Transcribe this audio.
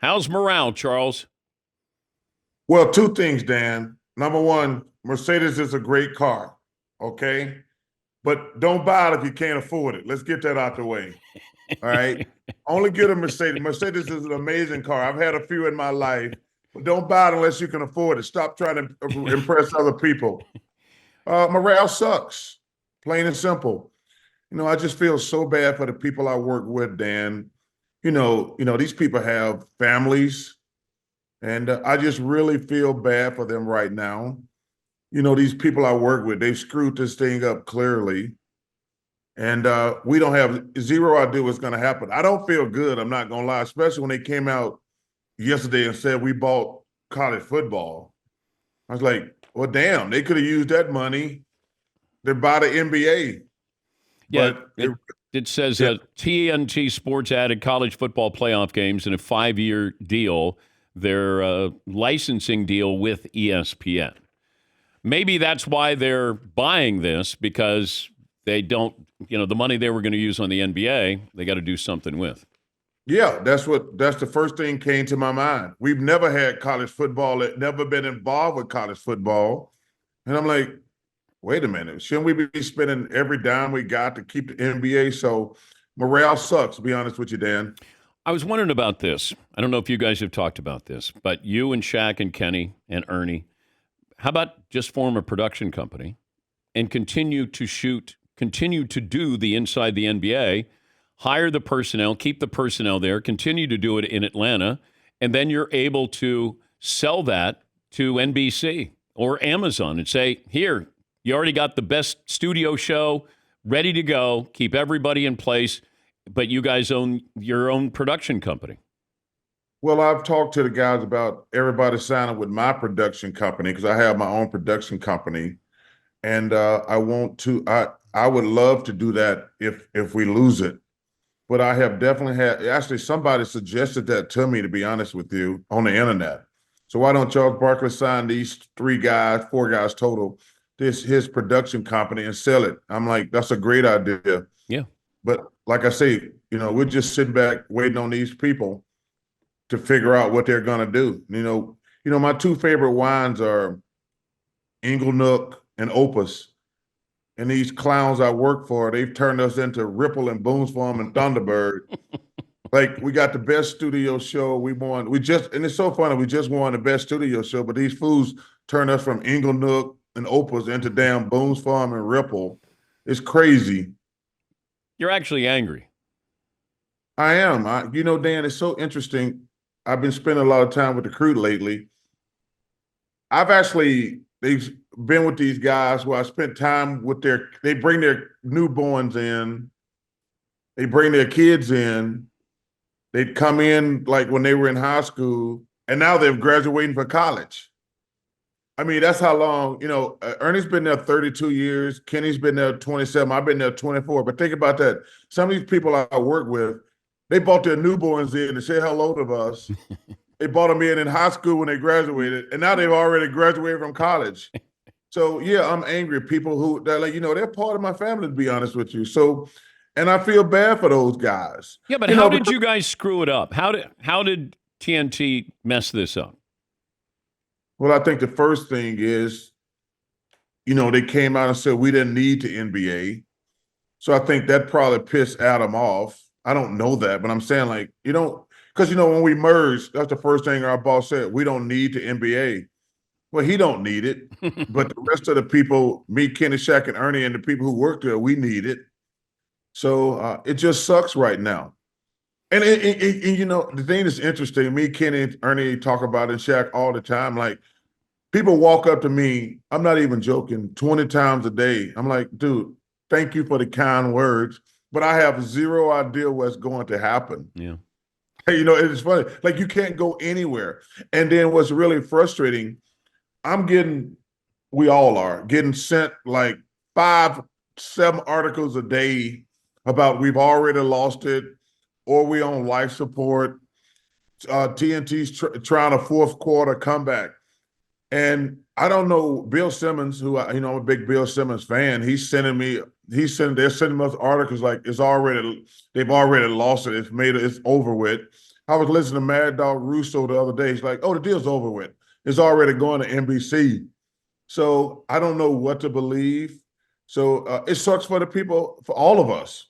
How's morale, Charles? Well, two things, Dan. Number one, Mercedes is a great car, okay? But don't buy it if you can't afford it. Let's get that out the way. All right. Only get a Mercedes. Mercedes is an amazing car. I've had a few in my life, but don't buy it unless you can afford it. Stop trying to impress other people. Morale sucks, plain and simple. I just feel so bad for the people I work with, Dan. These people have families, and I just really feel bad for them right now. These people I work with, they've screwed this thing up clearly. And we don't have zero idea what's going to happen. I don't feel good, I'm not going to lie, especially when they came out yesterday and said we bought college football. I was like, well, damn, they could have used that money to buy the NBA. Yeah, But it says yeah, TNT Sports added college football playoff games in a 5-year deal, their licensing deal with ESPN. Maybe that's why they're buying this, because they don't, the money they were going to use on the NBA, they got to do something with. yeah, that's the first thing came to my mind. We've never had college football, never been involved with college football. And I'm like, wait a minute, shouldn't we be spending every dime we got to keep the NBA? So morale sucks, to be honest with you, Dan. I was wondering about this. I don't know if you guys have talked about this, but you and Shaq and Kenny and Ernie, how about just form a production company and continue to do the Inside the NBA, hire the personnel, keep the personnel there, continue to do it in Atlanta, and then you're able to sell that to NBC or Amazon and say, here, you already got the best studio show ready to go, keep everybody in place, but you guys own your own production company. Well, I've talked to the guys about everybody signing with my production company because I have my own production company, and I want to. I would love to do that if we lose it, but I have definitely had. Actually, somebody suggested that to me, to be honest with you, on the internet. So why don't Charles Barkley sign these three guys, four guys total, this his production company and sell it? I'm like, that's a great idea. Yeah. But like I say, we're just sitting back waiting on these people to figure out what they're gonna do. My two favorite wines are Nook and Opus. And these clowns I work for, they've turned us into Ripple and Boonesfarm and Thunderbird. Like we got the best studio show. And it's so funny, we just won the best studio show, but these fools turned us from Nook and Opus into damn Boonesfarm and Ripple. It's crazy. You're actually angry. I am. Dan, it's so interesting. I've been spending a lot of time with the crew lately. They've been with these guys who I spent time with they bring their newborns in, they bring their kids in, they'd come in like when they were in high school, and now they're graduating for college. I mean, that's how long, Ernie's been there 32 years, Kenny's been there 27, I've been there 24. But think about that. Some of these people I work with, they brought their newborns in to say hello to us. They brought them in high school when they graduated, and now they've already graduated from college. So yeah, I'm angry. People who they're like, they're part of my family, to be honest with you. So, and I feel bad for those guys. Yeah, but how did you guys screw it up? How did TNT mess this up? Well, I think the first thing is, they came out and said we didn't need the NBA. So I think that probably pissed Adam off. I don't know that, but I'm saying like, because when we merged, that's the first thing our boss said. We don't need the NBA. Well, he don't need it, but the rest of the people, me, Kenny, Shaq, and Ernie, and the people who work there, we need it. So it just sucks right now. And the thing that's interesting, me, Kenny, and Ernie talk about it, and Shaq all the time. Like people walk up to me, I'm not even joking, 20 times a day. I'm like, dude, thank you for the kind words, but I have zero idea what's going to happen. Yeah. It's funny. Like you can't go anywhere. And then what's really frustrating, we all are getting sent like 5-7 articles a day about we've already lost it or we on life support. TNT's trying a fourth quarter comeback. And I don't know, Bill Simmons, who I'm a big Bill Simmons fan. They're sending us articles like they've already lost it. It's over with. I was listening to Mad Dog Russo the other day. He's like, "Oh, the deal's over with. It's already going to NBC." So I don't know what to believe. So it sucks for the people, for all of us.